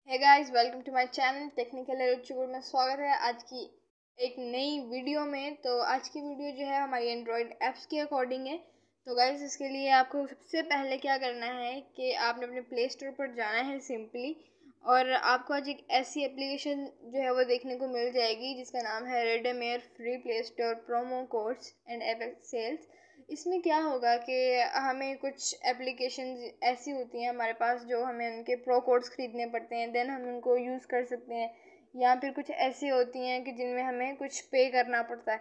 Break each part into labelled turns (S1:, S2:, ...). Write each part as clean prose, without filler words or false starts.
S1: Hey guys, welcome to my channel technical hello में स्वागत है आज की एक नई वीडियो में। तो आज की वीडियो जो है हमारी एंड्रॉयड ऐप्स के अकॉर्डिंग है। तो गाइस इसके लिए आपको सबसे पहले क्या करना है कि आपने अपने प्ले स्टोर पर जाना है सिंपली, और आपको आज एक ऐसी एप्लीकेशन जो है वो देखने को मिल जाएगी जिसका नाम है रेडमेयर free Play Store promo codes and app sales. इसमें क्या होगा कि हमें कुछ एप्लीकेशन ऐसी होती हैं हमारे पास जो हमें उनके प्रो कोड्स ख़रीदने पड़ते हैं, देन हम उनको यूज़ कर सकते हैं। या फिर कुछ ऐसी होती हैं कि जिनमें हमें कुछ पे करना पड़ता है,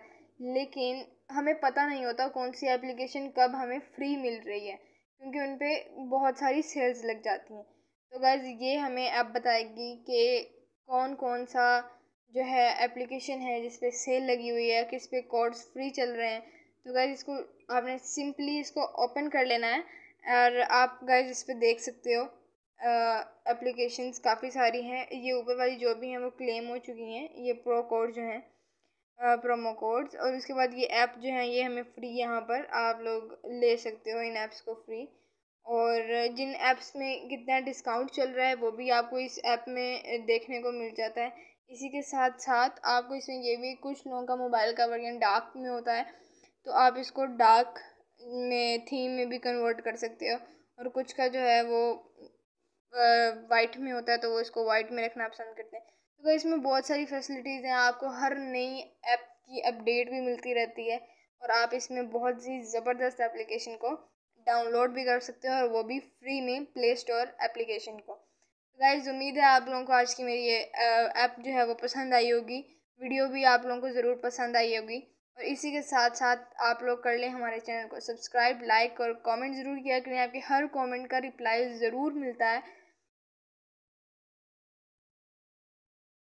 S1: लेकिन हमें पता नहीं होता कौन सी एप्लीकेशन कब हमें फ्री मिल रही है, क्योंकि उन पर बहुत सारी सेल्स लग जाती हैं। तो गाइस ये हमें ऐप बताएगी कि कौन कौन सा जो है एप्लीकेशन है जिस पे सेल लगी हुई है, किस पे कोड्स फ्री चल रहे हैं। तो गाइस इसको आपने सिंपली इसको ओपन कर लेना है और आप गाइस इस पे देख सकते हो एप्लीकेशंस काफ़ी सारी हैं। ये ऊपर वाली जो भी हैं वो क्लेम हो चुकी हैं, ये प्रो कोड जो हैं, प्रोमो कोड्स। और उसके बाद ये ऐप जो है ये हमें फ्री यहाँ पर आप लोग ले सकते हो इन ऐप्स को फ्री। और जिन ऐप्स में कितना डिस्काउंट चल रहा है वो भी आपको इस ऐप में देखने को मिल जाता है। इसी के साथ साथ आपको इसमें ये भी, कुछ लोगों का मोबाइल का वर्जन डार्क में होता है तो आप इसको डार्क में थीम में भी कन्वर्ट कर सकते हो, और कुछ का जो है वो वाइट में होता है तो वो इसको वाइट में रखना पसंद करते हैं। तो इसमें बहुत सारी फैसिलिटीज़ हैं, आपको हर नई ऐप की अपडेट भी मिलती रहती है, और आप इसमें बहुत सी ज़बरदस्त एप्लीकेशन को डाउनलोड भी कर सकते हो, और वो भी फ्री में प्ले स्टोर एप्लीकेशन को। तो गाइस उम्मीद है आप लोगों को आज की मेरी ये ऐप जो है वो पसंद आई होगी, वीडियो भी आप लोगों को ज़रूर पसंद आई होगी। और इसी के साथ साथ आप लोग कर लें हमारे चैनल को सब्सक्राइब, लाइक और कमेंट ज़रूर किया करें, आपके हर कमेंट का रिप्लाई ज़रूर मिलता है।